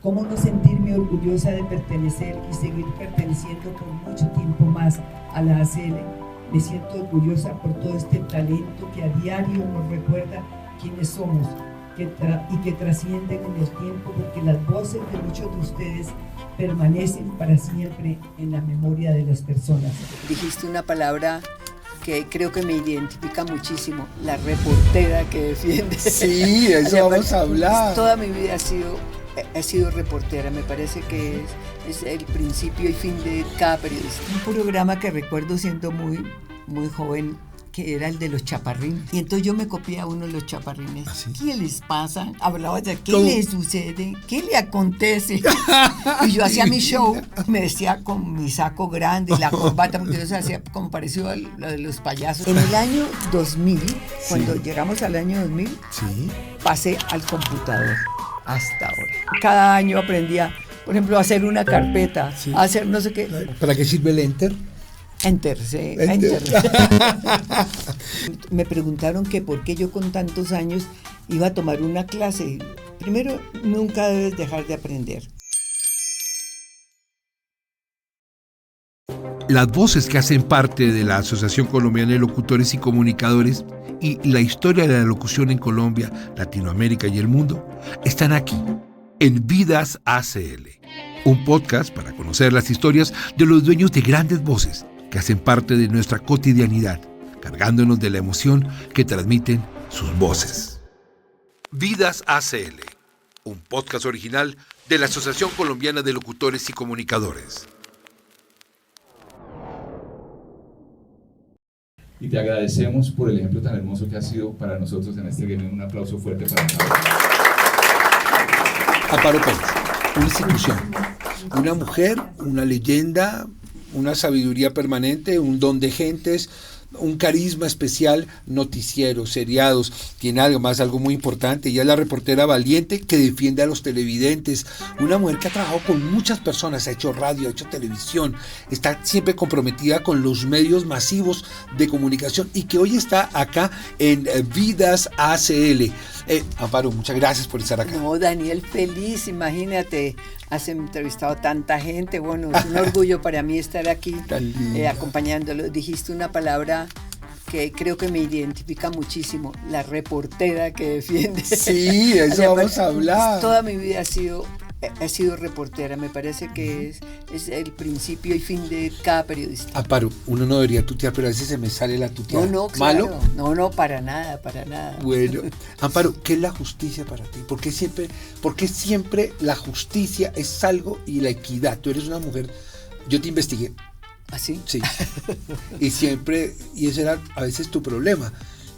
¿Cómo no sentirme orgullosa de pertenecer y seguir perteneciendo por mucho tiempo más a la ACL? Me siento orgullosa por todo este talento que a diario nos recuerda quiénes somos y que trascienden en el tiempo, porque las voces de muchos de ustedes permanecen para siempre en la memoria de las personas. Dijiste una palabra que creo que me identifica muchísimo, la reportera que defiende. Sí, eso vamos a hablar. Toda mi vida he sido reportera, me parece que es el principio y fin de cada periodista. Un programa que recuerdo siendo muy joven, que era el de los chaparrines. Y entonces yo me copié a uno de los chaparrines. ¿Ah, sí? ¿Qué les pasa? Hablaba de qué ¿Cómo? les sucede, qué le acontece. Y yo hacía mi show, me vestía con mi saco grande y la corbata, porque yo se hacía como parecido a lo de los payasos. En el año 2000, cuando llegamos al año 2000, Sí. pasé al computador hasta ahora. Cada año aprendía, por ejemplo, a hacer una carpeta, Sí. a hacer no sé qué. ¿Para qué sirve el enter? Enter, sí, Enter. Me preguntaron que por qué yo con tantos años iba a tomar una clase. Primero, nunca debes dejar de aprender. Las voces que hacen parte de la Asociación Colombiana de Locutores y Comunicadores y la historia de la locución en Colombia, Latinoamérica y el mundo están aquí, en Vidas ACL, un podcast para conocer las historias de los dueños de grandes voces que hacen parte de nuestra cotidianidad, cargándonos de la emoción que transmiten sus voces. Vidas ACL, un podcast original de la Asociación Colombiana de Locutores y Comunicadores. Y te agradecemos por el ejemplo tan hermoso que ha sido para nosotros en este gremio. Un aplauso fuerte para Amparo. Amparo Pérez, una institución, una mujer, una leyenda, una sabiduría permanente, un don de gentes, un carisma especial, noticieros, seriados, tiene algo muy importante. Ella es la reportera valiente que defiende a los televidentes, una mujer que ha trabajado con muchas personas, ha hecho radio, ha hecho televisión, está siempre comprometida con los medios masivos de comunicación y que hoy está acá en Vidas ACL. Amparo, muchas gracias por estar acá. No, Daniel, feliz, imagínate, has entrevistado a tanta gente, bueno, es un orgullo para mí estar aquí acompañándolo. Dijiste una palabra que creo que me identifica muchísimo, la reportera que defiende. Sí, eso vamos a hablar. Toda mi vida he sido reportera, me parece que es el principio y fin de cada periodista. Amparo, uno no debería tutear, pero a veces se me sale la tuteada. No, claro. ¿Malo? No, para nada, para nada. Bueno, Amparo, ¿qué es la justicia para ti? ¿Por qué siempre la justicia es algo y la equidad? Tú eres una mujer, yo te investigué. ¿Ah, sí? Sí. Y ese era a veces tu problema,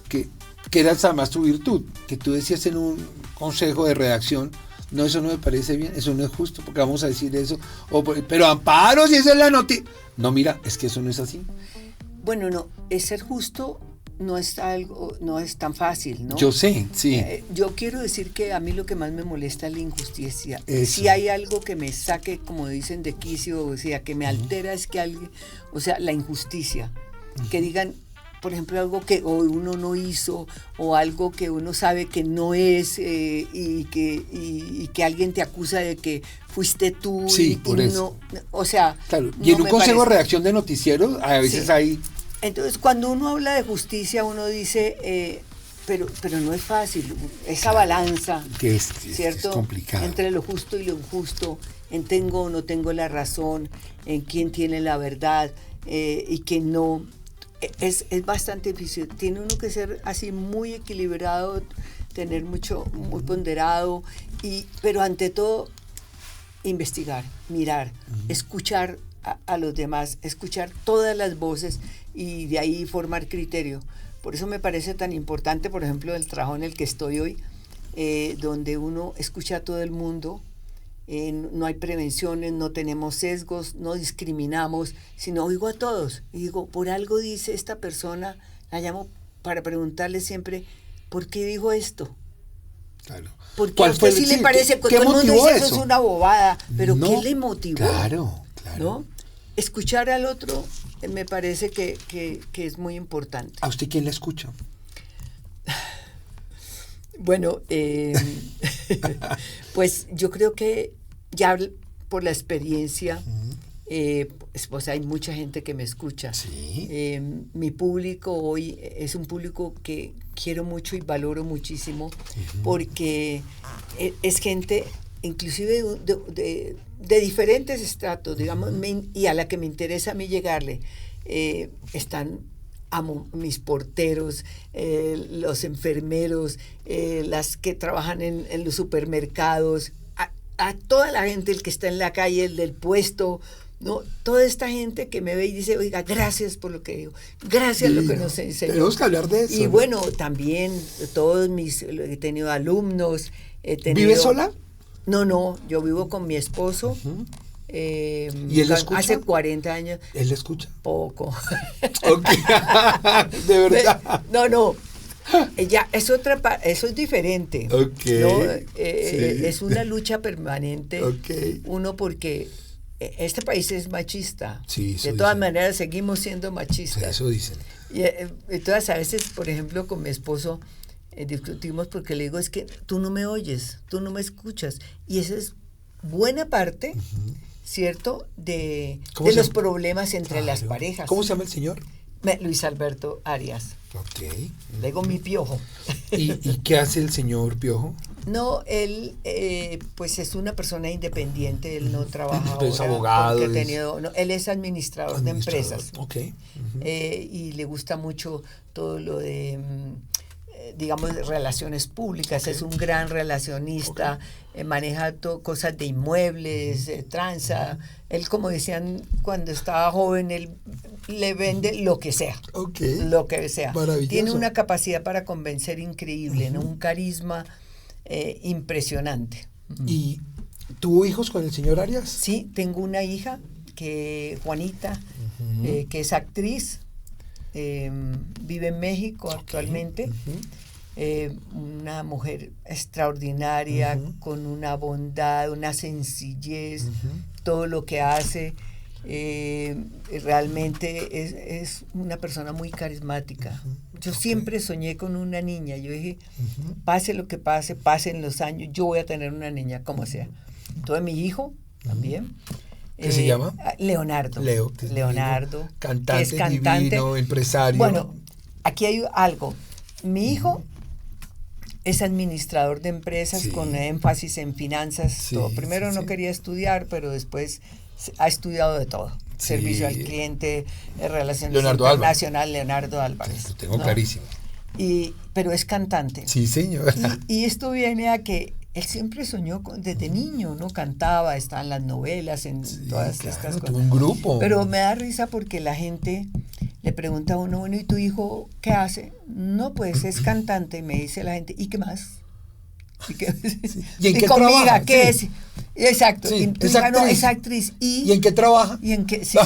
que era además tu virtud, que tú decías en un consejo de redacción, no, eso no me parece bien, eso no es justo, porque vamos a decir eso, pero Amparo, si esa es la noticia. No, mira, es que eso no es así. Bueno, no, es ser justo no es tan fácil, ¿no? Yo sé, sí. Yo quiero decir que a mí lo que más me molesta es la injusticia. Eso. Si hay algo que me saque, como dicen, de quicio, o sea, que me altera, es que alguien, o sea, la injusticia, que digan, por ejemplo, algo que uno no hizo o algo que uno sabe que no es y que alguien te acusa de que fuiste tú. Sí, por eso. No, o sea, claro. Y en un consejo de redacción de noticieros, a veces sí. hay... Entonces, cuando uno habla de justicia, uno dice, pero no es fácil, esa balanza, que es ¿cierto? Es complicado. Entre lo justo y lo injusto, en tengo o no tengo la razón, en quién tiene la verdad y quién no. Es bastante difícil. Tiene uno que ser así muy equilibrado, tener muy ponderado, pero ante todo investigar, mirar, escuchar a los demás, escuchar todas las voces y de ahí formar criterio. Por eso me parece tan importante, por ejemplo, el trabajo en el que estoy hoy, donde uno escucha a todo el mundo. No hay prevenciones, no tenemos sesgos, no discriminamos, sino oigo a todos y digo, por algo dice esta persona, la llamo para preguntarle siempre, ¿por qué dijo esto? Claro. Porque a usted sí le parece que todo el mundo dice eso es una bobada, pero no, ¿qué le motivó? Claro. ¿No? Escuchar al otro me parece que es muy importante. ¿A usted quién la escucha? Bueno, pues yo creo que ya por la experiencia, pues hay mucha gente que me escucha. Sí. Mi público hoy es un público que quiero mucho y valoro muchísimo, porque es gente inclusive de diferentes estratos, digamos, y a la que me interesa a mí llegarle. Amo mis porteros, los enfermeros, las que trabajan en los supermercados, a toda la gente, el que está en la calle, el del puesto, ¿no? Toda esta gente que me ve y dice, oiga, gracias por lo que digo, gracias a lo que nos enseñó. Tenemos que hablar de eso. Y bueno, también he tenido alumnos. ¿Vive sola? No, yo vivo con mi esposo. ¿Y él escucha? Hace 40 años. ¿Él escucha? Poco. Okay. De verdad. No. Ya, eso es diferente. Okay. ¿No? Sí. Es una lucha permanente. Okay. Uno, porque este país es machista. Sí, de todas maneras, seguimos siendo machistas. Eso dicen. Y entonces, a veces, por ejemplo, con mi esposo discutimos porque le digo, es que tú no me oyes, tú no me escuchas. Y esa es buena parte, ¿cierto?, de los problemas entre las parejas. ¿Cómo se llama el señor? Luis Alberto Arias. Ok. Le digo mi piojo. ¿Y qué hace el señor Piojo? No, él pues es una persona independiente, él no trabaja Entonces, ahora. abogado. Él es administrador de empresas. Ok. Y le gusta mucho todo lo de, digamos, de relaciones públicas. Es un gran relacionista, maneja cosas de inmuebles, tranza. Él, como decían cuando estaba joven, él le vende lo que sea. Lo que sea. Maravilloso. Tiene una capacidad para convencer increíble, ¿no? Un carisma impresionante. ¿Y tuvo hijos con el señor Arias? Sí, tengo una hija, Juanita, que es actriz, vive en México actualmente. Una mujer extraordinaria, con una bondad, una sencillez, todo lo que hace. Realmente es una persona muy carismática. Yo siempre soñé con una niña. Yo dije, pase lo que pase, pasen los años, yo voy a tener una niña, como sea. Entonces mi hijo también. ¿Qué se llama? Leonardo. Leonardo. Cantante, que es cantante, divino, empresario. Bueno, aquí hay algo. Mi hijo es administrador de empresas, con énfasis en finanzas. Todo. Primero no quería estudiar, pero después ha estudiado de todo. Servicio al cliente, relaciones internacionales, Leonardo Álvarez. Lo tengo clarísimo. Pero es cantante. Sí, señor. Y esto viene a que él siempre soñó desde niño, ¿no? Cantaba, estaba en las novelas, en todas estas cosas. Tuvo un grupo. Pero me da risa porque la gente le pregunta a uno, bueno, ¿y tu hijo qué hace? No, pues es cantante. Y me dice la gente, ¿y qué más? ¿Y en qué con trabaja? Mi hija, ¿qué es? Exacto. Sí, y tu hija no, es actriz. ¿Y en qué trabaja? ¿Y en qué? Sí.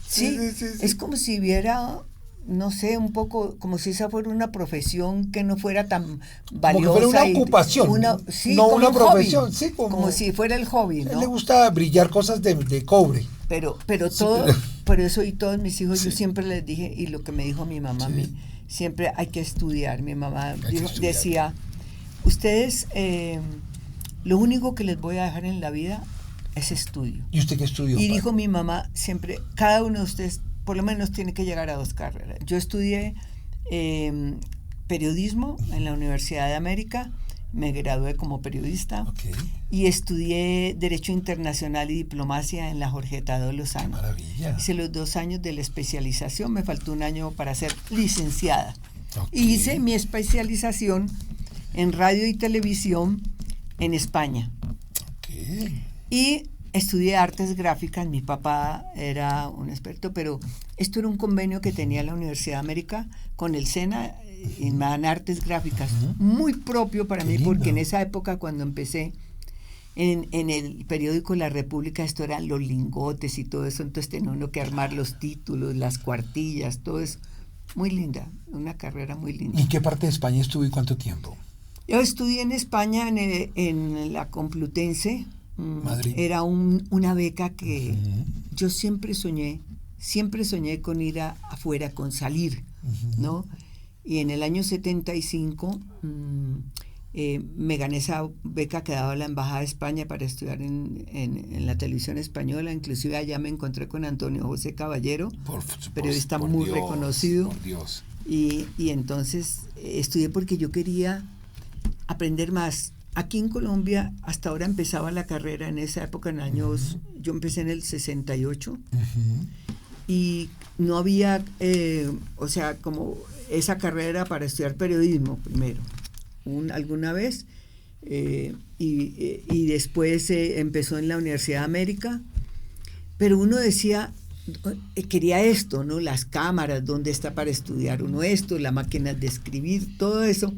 Sí. Es como si hubiera, no sé, un poco, como si esa fuera una profesión que no fuera tan valiosa. Como que fuera una ocupación, no una profesión. Sí, como si fuera el hobby, ¿no? A él le gusta brillar cosas de cobre. Pero todo, por eso y todos mis hijos, yo siempre les dije, y lo que me dijo mi mamá a mí, siempre hay que estudiar. Mi mamá decía, ustedes, lo único que les voy a dejar en la vida es estudio. ¿Y usted qué estudió? Y dijo mi mamá siempre, cada uno de ustedes por lo menos tiene que llegar a 2 carreras. Yo estudié periodismo en la Universidad de América, me gradué como periodista, y estudié Derecho Internacional y Diplomacia en la Jorge Tadeo Lozano. Maravilla. Hice los 2 años de la especialización, me faltó 1 año para ser licenciada. Y hice mi especialización en radio y televisión en España. Y estudié artes gráficas. Mi papá era un experto, pero esto era un convenio que tenía la Universidad de América con el SENA en artes gráficas, muy propio para mí, porque en esa época, cuando empecé en el periódico La República, esto eran los lingotes y todo eso, entonces tenía uno que armar los títulos, las cuartillas, todo eso. Muy linda, una carrera muy linda. ¿Y qué parte de España estuvo y cuánto tiempo? Yo estudié en España, en la Complutense. Madrid. Era una beca que yo siempre soñé con ir afuera, con salir, ¿no? Y en el año 75 me gané esa beca que daba la Embajada de España para estudiar en la televisión española. Inclusive allá me encontré con Antonio José Caballero, periodista muy reconocido. Por Dios. Y entonces estudié porque yo quería aprender más. Aquí en Colombia hasta ahora empezaba la carrera en esa época, en años, yo empecé en el 68, y no había, o sea, como esa carrera para estudiar periodismo primero, alguna vez, y después empezó en la Universidad de América, pero uno decía, quería esto, ¿no? Las cámaras, ¿dónde está para estudiar uno esto? La máquina de escribir, todo eso.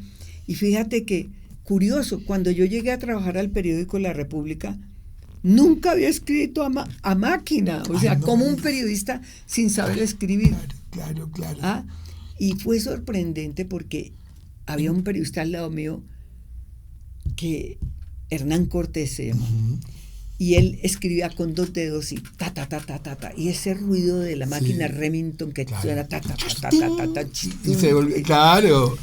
Y fíjate que, curioso, cuando yo llegué a trabajar al periódico La República, nunca había escrito a máquina, o sea, como un periodista sin saber escribir. Claro. ¿Ah? Y fue sorprendente porque había un periodista al lado mío, que Hernán Cortés se llama, y él escribía con 2 dedos y ta, y ese ruido de la máquina Remington que suena ta, y se volvió, claro.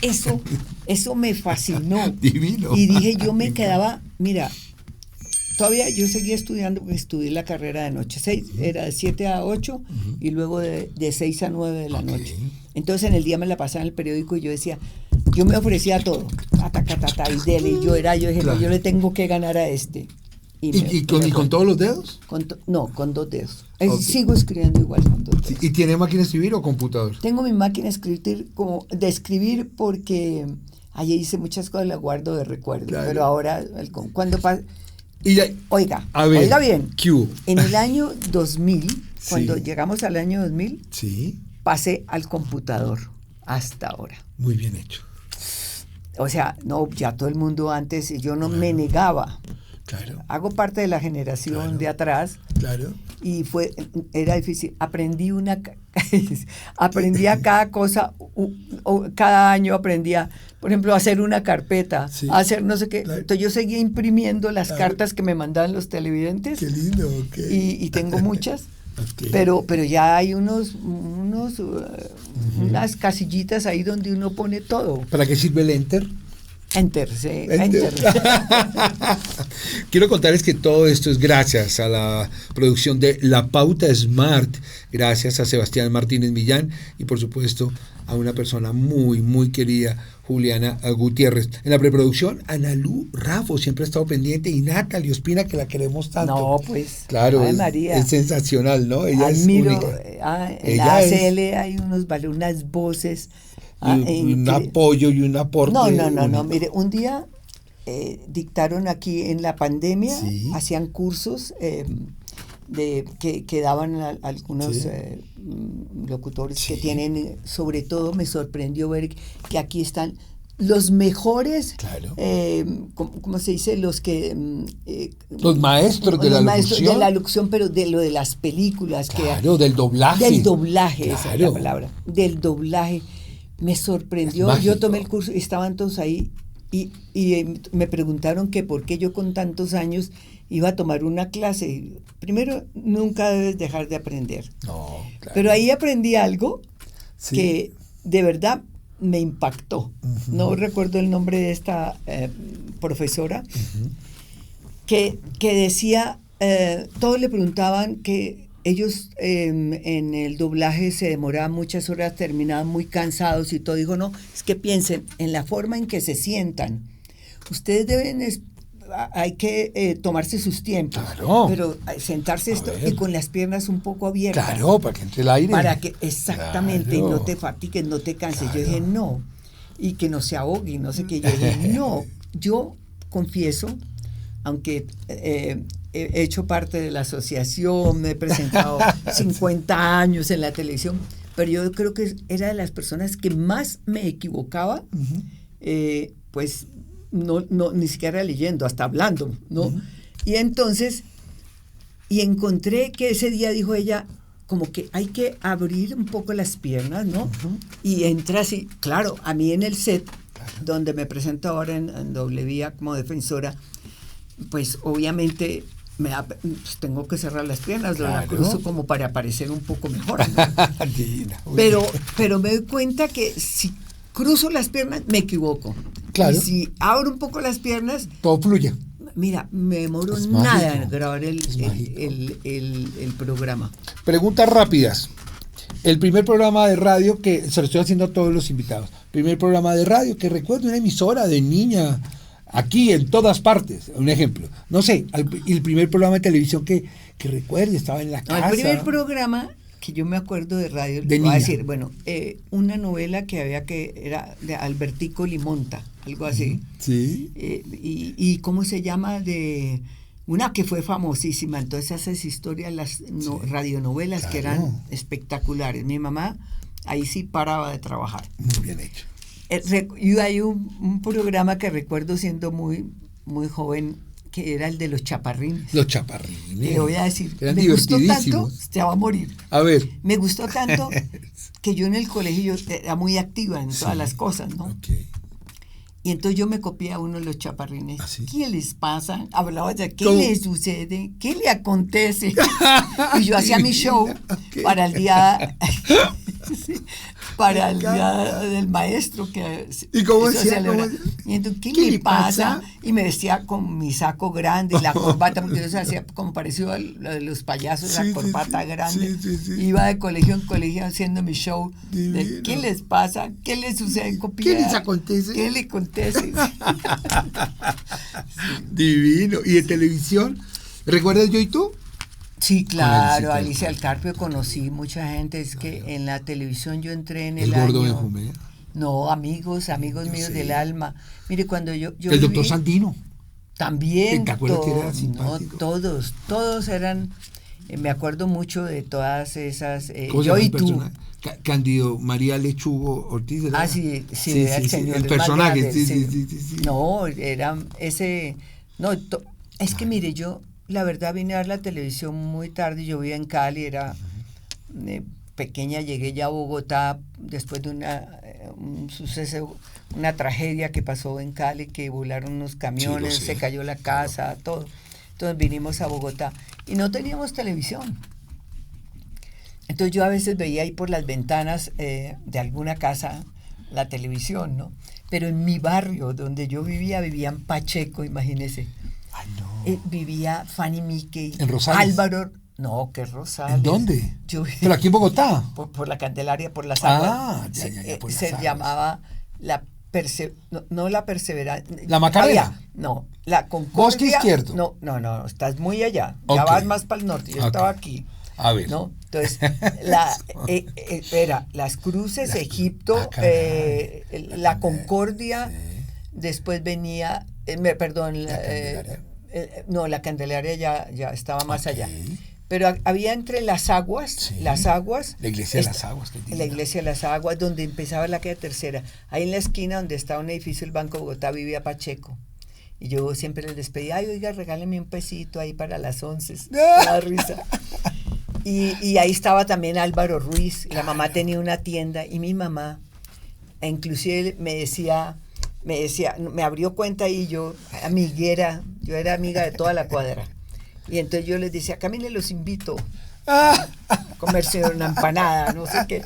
Eso me fascinó. Divino. Y dije, yo me quedaba, mira, todavía yo seguía estudiando, porque estudié la carrera de noche, era de 7 a 8 y luego de 6 a 9 de la noche. Entonces en el día me la pasaba en el periódico y yo decía, yo me ofrecía todo, y dele, y yo dije, claro, yo le tengo que ganar a este. ¿Y con todos los dedos? No, con 2 dedos. Sigo escribiendo igual con 2 dedos. ¿Y tiene máquina de escribir o computador? Tengo mi máquina de escribir porque allí hice muchas cosas, la guardo de recuerdo. Claro. Pero ahora, cuando pasa... Oiga bien, en el año 2000, cuando llegamos al año 2000, pasé al computador hasta ahora. Muy bien hecho. O sea, no, ya todo el mundo antes, yo no me negaba. Claro. Hago parte de la generación de atrás. Claro. Y era difícil. Aprendí a cada cosa, cada año aprendía, por ejemplo, a hacer una carpeta, a hacer no sé qué. Claro. Entonces yo seguía imprimiendo las cartas que me mandaban los televidentes. Qué lindo, okay. Y tengo muchas. Okay. Pero ya hay unas casillitas ahí donde uno pone todo. ¿Para qué sirve el Enter? Enter. Quiero contarles que todo esto es gracias a la producción de La Pauta Smart, gracias a Sebastián Martínez Millán y por supuesto a una persona muy, muy querida, Juliana Gutiérrez. En la preproducción, Analú Rafo siempre ha estado pendiente y Natalie Ospina, que la queremos tanto. No, pues, claro, María. Es sensacional, ¿no? Ella admiro, es única. En la ACL hay unas voces. Y un apoyo y un aporte. No, mire, un día dictaron aquí en la pandemia, hacían cursos que daban algunos locutores que tienen, sobre todo me sorprendió ver que aquí están los mejores, ¿cómo se dice? Los maestros de la locución. De la locución, pero de lo de las películas. Del doblaje. Del doblaje, esa es la palabra. Del doblaje. Me sorprendió, yo tomé el curso y estaban todos ahí y me preguntaron que por qué yo con tantos años iba a tomar una clase. Primero, nunca debes dejar de aprender. No, claro. Pero ahí aprendí algo que de verdad me impactó. No recuerdo el nombre de esta profesora que decía, todos le preguntaban que ellos en el doblaje se demoraban muchas horas, terminaban muy cansados y todo. Dijo, no, es que piensen en la forma en que se sientan. Ustedes hay que tomarse sus tiempos, pero sentarse y con las piernas un poco abiertas. Claro, para que entre el aire. Para que, exactamente, y no te fatigues, no te canses. Yo dije, no, y que no se ahogue, y no sé qué. Yo dije, no, yo confieso, aunque he hecho parte de la asociación, me he presentado 50 años en la televisión, pero yo creo que era de las personas que más me equivocaba, pues no, ni siquiera leyendo, hasta hablando, ¿no? Y entonces, encontré que ese día dijo ella, como que hay que abrir un poco las piernas, ¿no? Y entra así, claro, a mí en el set, donde me presento ahora en Doble Vía como defensora, pues obviamente pues tengo que cerrar las piernas, la cruzo como para parecer un poco mejor, ¿no? pero me doy cuenta que si cruzo las piernas me equivoco. Claro. Y si abro un poco las piernas, Todo fluye. mira, me demoro Es nada mágico. en grabar Es mágico. el programa. Preguntas rápidas. El primer programa de radio que se lo estoy haciendo a todos los invitados. Primer programa de radio que recuerdo, una emisora de niña, aquí en todas partes. Un ejemplo. No sé, el primer programa de televisión que recuerde, estaba en la No, casa. el primer programa que yo me acuerdo de radio, De voy a niña. decir, bueno, una novela que había que era de Albertico Limonta, algo así. Sí. Y ¿cómo se llama? De una que fue famosísima, entonces esas historias, las radionovelas que Claro. eran espectaculares. Mi mamá ahí sí paraba de trabajar. Muy bien hecho. Y hay un programa que recuerdo siendo muy, muy joven, que era el de los chaparrines. Los chaparrines. Le voy a decir, Eran me gustó tanto, divertidísimos. se va a morir. A ver. Me gustó tanto que yo en el colegio era muy activa en todas las cosas, ¿no? Ok. Y entonces yo me copié a uno de los chaparrines. ¿Ah, sí? ¿Qué les pasa? Hablaba de qué ¿Cómo? les sucede, qué le acontece. Y yo hacía mi show Ok. para el día sí, para el día del maestro. ¿Y cómo eso hacía? celebra. ¿Cómo? Y entonces, ¿qué ¿Qué le le pasa? pasa? Y me vestía con mi saco grande y la corbata, porque yo hacía como parecido a lo de los payasos, Sí, la sí, corbata sí. grande. Sí, sí, sí. Iba de colegio en colegio haciendo mi show. De Divino. ¿qué les pasa? ¿Qué les sucede en Copia? ¿Qué les acontece? ¿Qué le acontece? Divino. ¿Y de televisión? ¿Recuerdas Yo y Tú? Sí, claro, Alicia Alicia Alcarpio, conocí mucha gente. Es que en la televisión yo entré en El el gordo año... Benjumea. No, amigos míos sé. del alma. Mire, cuando yo El doctor viví- Sandino. También, ¿Te acuerdas que era no, simpático? todos eran, me acuerdo mucho de todas esas, ¿Cómo se yo llama y el tú. personaje? Cándido María Lechugo Ortiz. ¿era? Ah, sí, era el señor. El más personaje, grande, sí. No, era ese, no, es que mire, yo la verdad vine a ver la televisión muy tarde, yo vivía en Cali, era pequeña, llegué ya a Bogotá después de un suceso, una tragedia que pasó en Cali, que volaron unos camiones, Sí, lo sé. se cayó la casa, todo. Entonces vinimos a Bogotá y no teníamos televisión. Entonces yo a veces veía ahí por las ventanas de alguna casa la televisión, ¿no? Pero en mi barrio donde yo vivían Pacheco, imagínese. Ay, no. Vivía Fanny Mickey. ¿En Rosales? Álvaro. No, que Rosales. ¿En dónde? Yo Pero aquí en Bogotá. por la Candelaria, por las aguas. Ah, ya, por las se aguas. llamaba no la Perseverancia. ¿La Macarena? No, la Concordia. Bosque Izquierdo. No, estás muy allá. Ok. Ya vas más para el norte. Yo Ok. estaba aquí. A ver. ¿No? Entonces, era Las Cruces, Egipto, Ah, caray. la Concordia, después venía, perdón, La Candelaria. no, la Candelaria ya estaba más Ok. allá. Pero había entre las aguas, Sí. la iglesia de las aguas. qué la divino. iglesia de las aguas, donde empezaba la calle Tercera. Ahí en la esquina donde estaba un edificio del Banco de Bogotá vivía Pacheco. Y yo siempre les despedía, ay, oiga, regáleme un pesito ahí para las 11. Me da risa. Y ahí estaba también Álvaro Ruiz. La mamá tenía una tienda y mi mamá, inclusive me abrió cuenta y yo era amiga de toda la cuadra. Y entonces yo les decía, Camille, los invito a comerse una empanada, no sé qué.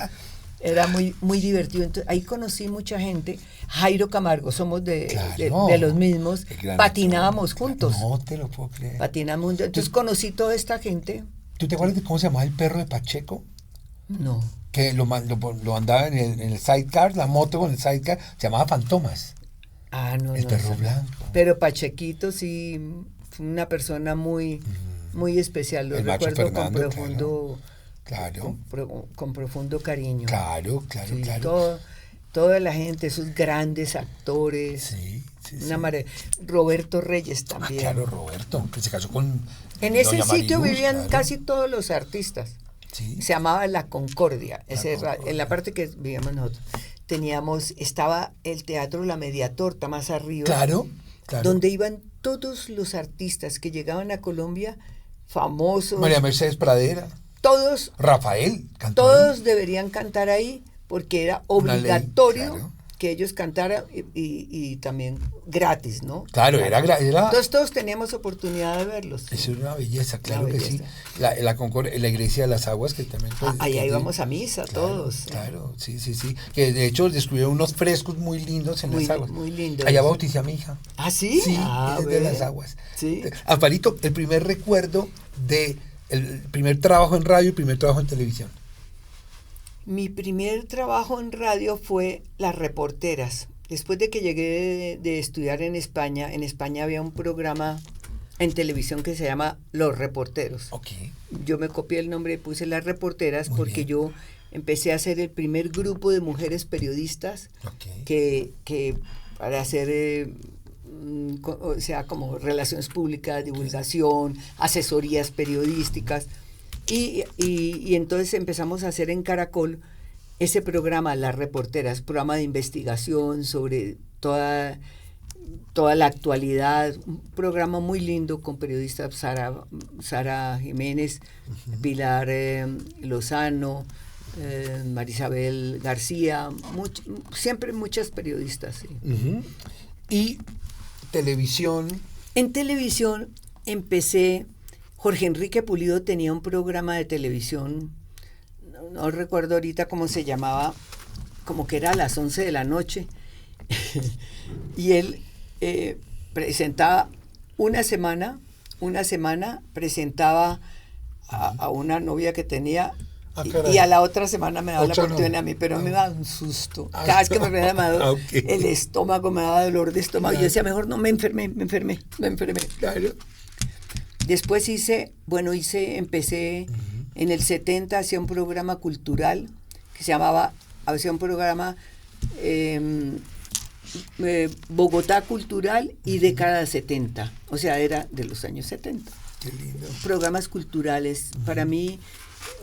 Era muy, muy divertido. Entonces, ahí conocí mucha gente. Jairo Camargo, somos de los mismos. Patinábamos juntos. No te lo puedo creer. Patinamos juntos. Entonces conocí toda esta gente. ¿Tú te acuerdas de cómo se llamaba el perro de Pacheco? No. Que lo andaba en el sidecar, la moto con el sidecar, se llamaba Fantomas. Ah, no. El perro blanco. Pero Pachequito sí fue una persona muy, muy especial. Lo El macho recuerdo Fernando, con profundo, Claro. con profundo cariño. Claro. Sí, toda la gente, esos grandes actores. Sí. Roberto Reyes también. Claro, Roberto, que se casó con En ese doña sitio Mariluz, vivían claro. casi todos los artistas. Sí. Se llamaba La Concordia. Concordia. En la parte que vivíamos nosotros. Estaba el Teatro La Mediatorta más arriba. Claro. Donde iban todos los artistas que llegaban a Colombia, famosos. María Mercedes Pradera. Todos Rafael cantó ahí. deberían cantar ahí porque era Una ley, obligatorio claro. que ellos cantaran y también gratis, ¿no? Claro, era Entonces todos teníamos oportunidad de verlos. Eso era una belleza, claro Una que belleza. sí. La iglesia de las aguas, que también... pues, Ahí que- íbamos a misa, claro, todos. Claro, sí. Que de hecho descubrieron unos frescos muy lindos en Muy- las aguas. muy lindos. Allá bauticé a mi hija. ¿Ah, sí? Sí, Ah, es de ve. las aguas. Sí. Amparito, el primer recuerdo de el primer trabajo en radio y el primer trabajo en televisión. Mi primer trabajo en radio fue Las Reporteras. Después de que llegué de estudiar en España había un programa en televisión que se llama Los Reporteros. Ok. Yo me copié el nombre y puse Las Reporteras Muy porque bien. yo empecé a hacer el primer grupo de mujeres periodistas Ok. que para hacer, o sea, como relaciones públicas, divulgación, asesorías periodísticas. Y entonces empezamos a hacer en Caracol ese programa, Las Reporteras, programa de investigación sobre toda la actualidad, un programa muy lindo con periodistas Sara Jiménez, Pilar Lozano, Marisabel García, siempre muchas periodistas. Sí. Ujú. Y televisión. En televisión empecé, Jorge Enrique Pulido tenía un programa de televisión, no recuerdo ahorita cómo se llamaba, como que era a las 11 de la noche, y él presentaba una semana presentaba a una novia que tenía, Ah, caray. y a la otra semana me daba la Otra oportunidad no. a mí, pero me daba un susto. Ah. Cada vez que me daba Ah, ok. el estómago, me daba dolor de estómago. Claro. Yo decía, mejor no, me enfermé. Claro. Después empecé en el 70, hacía un programa cultural que se llamaba, hacía un programa Bogotá Cultural y década 70, o sea, era de los años 70. Qué lindo. Programas culturales, para mí,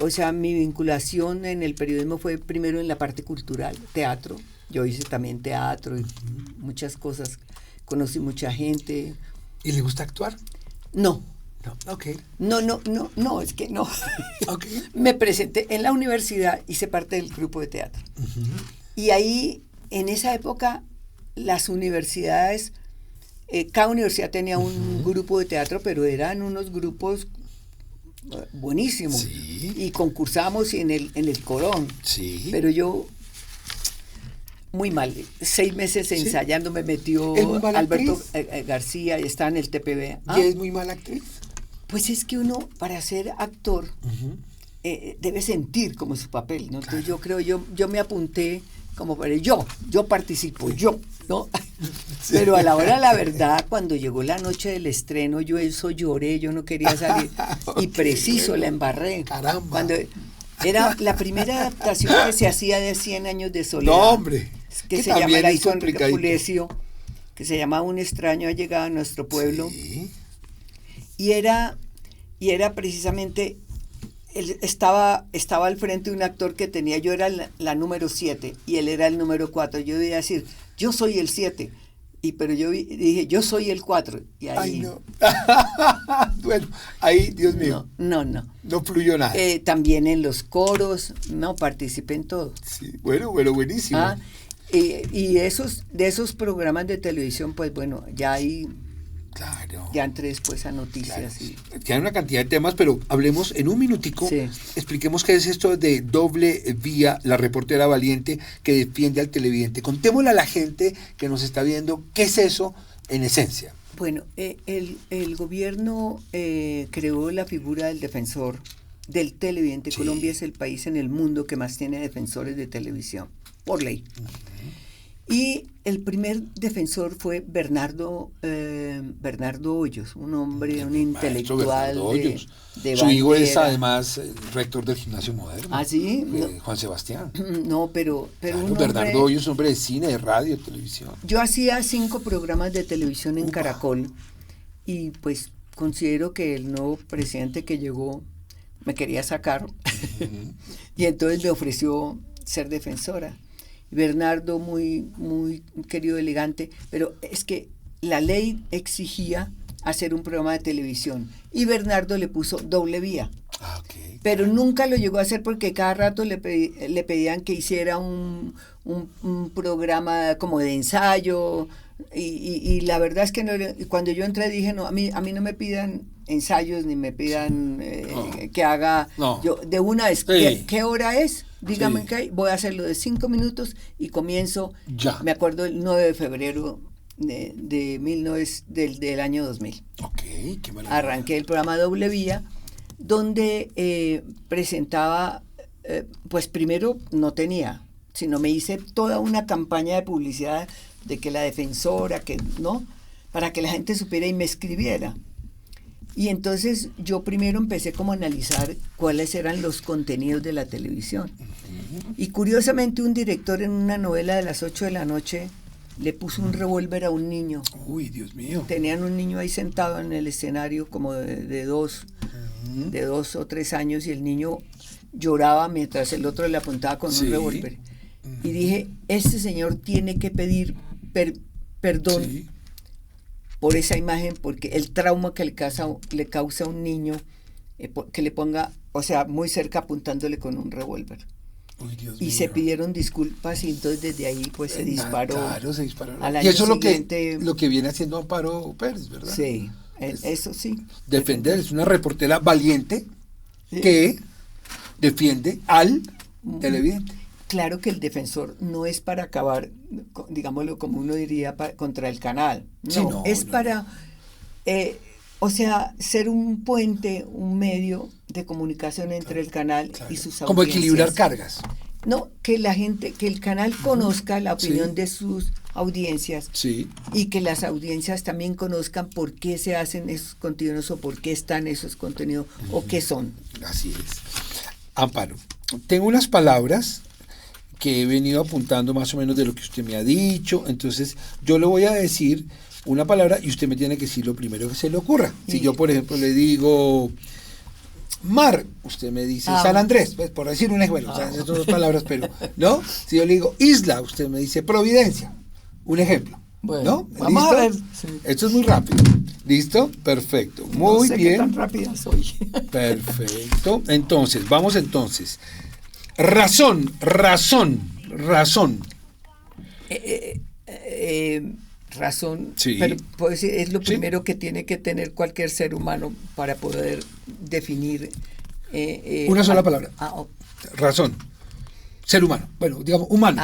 o sea, mi vinculación en el periodismo fue primero en la parte cultural, teatro, yo hice también teatro y muchas cosas, conocí mucha gente. ¿Y le gusta actuar? No, Ok. no, es que no. Ok. Me presenté en la universidad, hice parte del grupo de teatro. Y ahí, en esa época, las universidades, cada universidad tenía un grupo de teatro, pero eran unos grupos buenísimos. Sí. Y concursábamos en el Colón. Sí. Pero yo, muy mal, 6 meses Sí. ensayando, me metió ¿Es muy mala Alberto actriz? García y estaba en el TPB. ¿Y es muy mala actriz? Pues es que uno, para ser actor, debe sentir como su papel, ¿no? Entonces yo creo, yo me apunté como para yo participo, ¿no? Sí. Pero a la hora de la verdad, cuando llegó la noche del estreno, yo lloré, yo no quería salir, y Ok, preciso bueno. la embarré. Caramba. Cuando era la primera adaptación que se hacía de 100 años de soledad. No, hombre. Que se también llama, la es hizo Enrique complicadito. Pulecio, que se llama Un extraño ha llegado a nuestro pueblo. Sí. Y era precisamente, él estaba al frente de un actor que tenía, yo era la número 7 y él era el número 4. Yo debía decir, yo soy el 7, pero yo dije, yo soy el 4. Y ahí, Ay, no. Bueno, ahí, Dios mío, no. no fluyó nada. También en los coros, no, participé en todo. Sí, bueno, buenísimo. Y de esos programas de televisión, pues bueno, ya ahí, Claro. ya entré después a noticias. Claro. Y Tiene una cantidad de temas, pero hablemos en un minutico. Sí. Expliquemos qué es esto de doble vía, la reportera valiente que defiende al televidente. Contémosle a la gente que nos está viendo qué es eso en esencia. Bueno, el gobierno creó la figura del defensor del televidente. Sí. Colombia es el país en el mundo que más tiene defensores de televisión, por ley. Y el primer defensor fue Bernardo Hoyos, un hombre, un intelectual Bernardo Hoyos. de Su hijo es bandera. además el rector del Gimnasio Moderno. ¿Ah, sí? Juan Sebastián. No, pero Claro, un hombre- Bernardo Hoyos, un hombre de cine, de radio, de televisión. Yo hacía 5 programas de televisión en Upa. Caracol y pues considero que el nuevo presidente que llegó me quería sacar y entonces me ofreció ser defensora. Bernardo muy querido, elegante, pero es que la ley exigía hacer un programa de televisión y Bernardo le puso doble vía. Ah, ok. pero nunca lo llegó a hacer porque cada rato le pedían que hiciera un programa como de ensayo, y la verdad es que no, cuando yo entré dije, no, a mí no me pidan ensayos ni me pidan que haga, yo de una vez, ¿qué hora es? Dígame que voy a hacerlo de 5 minutos y comienzo, ya. Me acuerdo el 9 de febrero del año 2000. Ok, qué maravilla. Arranqué el programa Doble Vía, donde presentaba, pues primero no tenía, sino me hice toda una campaña de publicidad de que la defensora, que no, para que la gente supiera y me escribiera. Y entonces yo primero empecé como a analizar cuáles eran los contenidos de la televisión. Y curiosamente un director en una novela de las 8 de la noche le puso un revólver a un niño. Uy, Dios mío. Tenían un niño ahí sentado en el escenario como de 2 o 3 años, y el niño lloraba mientras el otro le apuntaba con un revólver. Y dije, este señor tiene que pedir perdón por esa imagen, porque el trauma que le causa a un niño que le ponga, o sea, muy cerca apuntándole con un revólver. Uy, Dios y mío. Se pidieron disculpas, y entonces desde ahí pues se disparó. Claro, se disparó. Al Y año eso es siguiente, lo que viene haciendo Amparo Pérez, ¿verdad? Sí, eso sí. Defender, es una reportera valiente que defiende al televidente. Claro que el defensor no es para acabar, digámoslo como uno diría, contra el canal. No, para, o sea, ser un puente, un medio de comunicación entre el canal y sus audiencias. Como equilibrar cargas. No, que la gente, que el canal conozca la opinión de sus audiencias, y que las audiencias también conozcan por qué se hacen esos contenidos, o por qué están esos contenidos, o qué son. Así es. Amparo, tengo unas palabras que he venido apuntando más o menos de lo que usted me ha dicho, entonces yo le voy a decir una palabra y usted me tiene que decir lo primero que se le ocurra. Si yo, por ejemplo, le digo mar, usted me dice San Andrés, pues, por decir un ejemplo, o sea, esas son 2 palabras, pero, ¿no? Si yo le digo isla, usted me dice Providencia, un ejemplo, bueno, ¿no? Vamos ¿Listo? a ver. Esto es muy rápido. ¿Listo? Perfecto. Muy no sé bien. Qué tan rápida soy. Perfecto. Entonces, vamos entonces. Razón. Razón, pero puedo decir, es lo primero que tiene que tener cualquier ser humano para poder definir. Una sola palabra. Razón. Ser humano. Bueno, digamos, humano.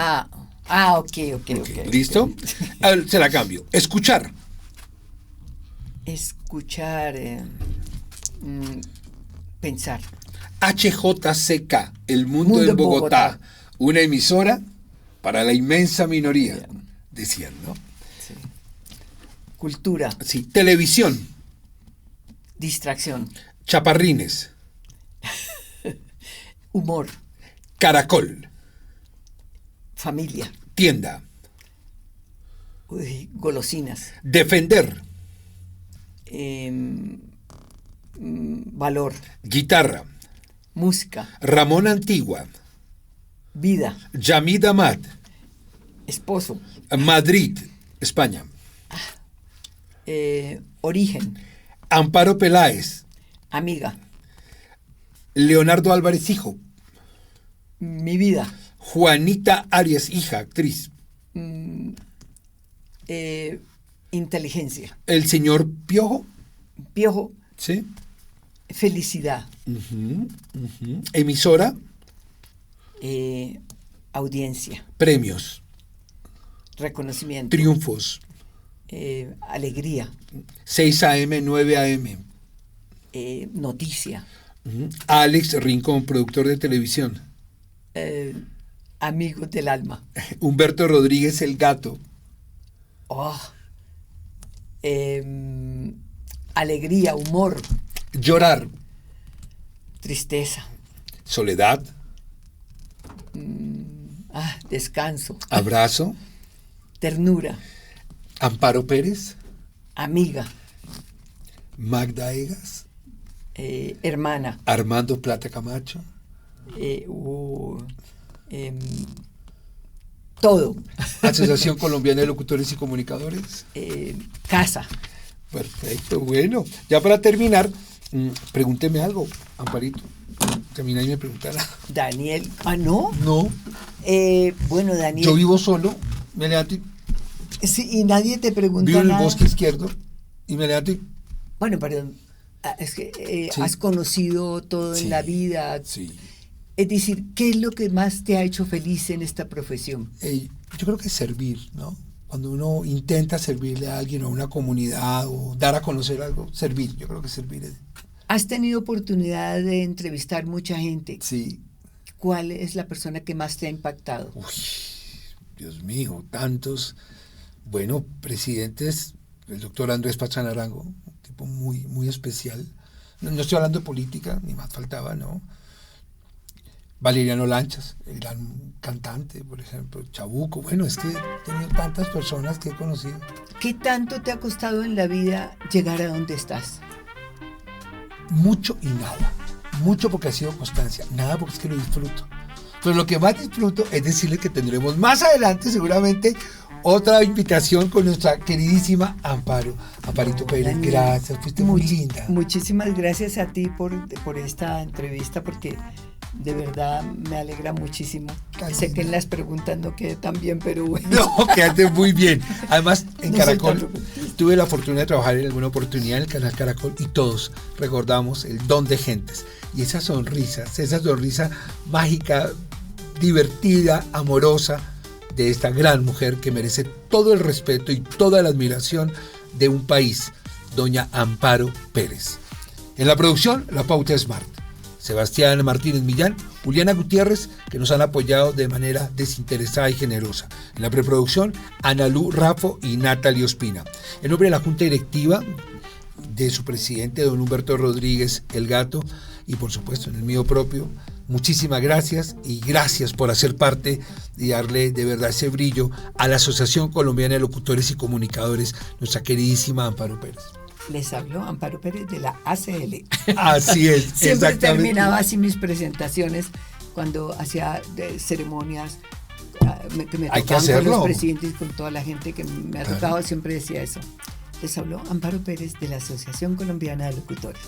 Ok. ¿Listo? Se la cambio. Escuchar. Escuchar. Pensar. HJCK, El Mundo en Bogotá, una emisora para la inmensa minoría, decían, ¿no? Sí. Cultura. Sí, televisión. Distracción. Chaparrines. Humor. Caracol. Familia. Tienda. Golosinas. Defender. Valor. Guitarra. Música. Ramón Antigua. Vida. Yamid Amad. Esposo. Madrid, España. Origen. Amparo Peláez. Amiga. Leonardo Álvarez, hijo. Mi vida. Juanita Arias, hija, actriz. Inteligencia. El señor Piojo. Piojo. Sí. Felicidad. Emisora. Audiencia. Premios. Reconocimiento. Triunfos. Alegría. 6 AM, 9 AM. Noticia. Alex Rincón, productor de televisión. Amigos del alma. Humberto Rodríguez, el gato. Alegría, humor. Llorar. Tristeza. Soledad. Descanso. Abrazo. Ternura. Amparo Pérez. Amiga. Magda Egas. Hermana. Armando Plata Camacho. Todo. Asociación Colombiana de Locutores y Comunicadores. Casa. Perfecto, bueno. Ya para terminar, Pregúnteme algo, Amparito. Termina y me preguntará. Daniel, ¿no? No. Bueno, Daniel. Yo vivo solo, me levanto y Sí, y nadie te pregunta vivo en el nada. bosque izquierdo y me levanto y Bueno, perdón. Es que Sí. has conocido todo Sí, en la vida. sí. Es decir, ¿qué es lo que más te ha hecho feliz en esta profesión? Yo creo que servir, ¿no? Cuando uno intenta servirle a alguien o a una comunidad o dar a conocer algo, servir. Yo creo que servir es... Has tenido oportunidad de entrevistar mucha gente. Sí. ¿Cuál es la persona que más te ha impactado? Uy, Dios mío, tantos. Bueno, presidentes, el doctor Andrés Pastrana Arango, un tipo muy, muy especial. No estoy hablando de política, ni más faltaba, ¿no? Valeriano Lanchas, el gran cantante, por ejemplo, Chabuco. Bueno, es que he tenido tantas personas que he conocido. ¿Qué tanto te ha costado en la vida llegar a donde estás? Mucho y nada. Mucho porque ha sido constancia, nada porque es que lo disfruto. Pero lo que más disfruto es decirles que tendremos más adelante seguramente otra invitación con nuestra queridísima Amparito Pérez. Daniel, Gracias, fuiste muy linda. Muchísimas gracias a ti por esta entrevista, porque de verdad me alegra muchísimo. Tan Sé que en linda. las preguntas no quedé tan bien, pero bueno. No, quedaste muy bien. Además, en No soy Caracol tan- tuve la fortuna de trabajar en alguna oportunidad en el canal Caracol y todos recordamos el don de gentes. Y esa sonrisa mágica, divertida, amorosa de esta gran mujer que merece todo el respeto y toda la admiración de un país, doña Amparo Pérez. En la producción, La Pauta Smart. Sebastián Martínez Millán, Juliana Gutiérrez, que nos han apoyado de manera desinteresada y generosa. En la preproducción, Ana Lu Rafo y Natalie Ospina. En nombre de la Junta Directiva, de su presidente, don Humberto Rodríguez, el Gato, y por supuesto en el mío propio, muchísimas gracias y gracias por hacer parte y darle de verdad ese brillo a la Asociación Colombiana de Locutores y Comunicadores, nuestra queridísima Amparo Pérez. Les habló Amparo Pérez de la ACL. Así es, Siempre exactamente. terminaba así mis presentaciones cuando hacía ceremonias que me Hay que tocaban con hacerlo. los presidentes y con toda la gente que me ha tocado, siempre decía eso. Les habló Amparo Pérez de la Asociación Colombiana de Locutores.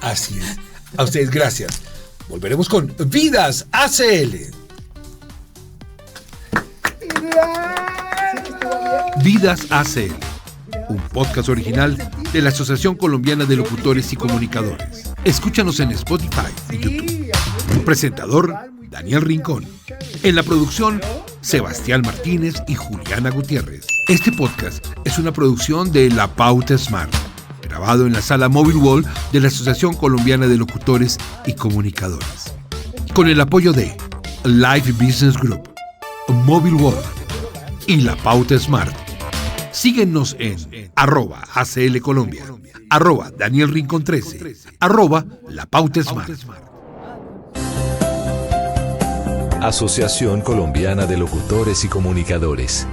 Así es. A ustedes gracias. Volveremos con Vidas ACL. Vidas ACL, un podcast original de la Asociación Colombiana de Locutores y Comunicadores. Escúchanos en Spotify y YouTube. Presentador, Daniel Rincón. En la producción, Sebastián Martínez y Juliana Gutiérrez. Este podcast es una producción de La Pauta Smart, grabado en la sala Mobile Wall de la Asociación Colombiana de Locutores y Comunicadores. Con el apoyo de Live Business Group, Mobile Wall y La Pauta Smart. Síguenos en @ACL Colombia, @Daniel Rincón 13, @La Pauta Smart. Asociación Colombiana de Locutores y Comunicadores.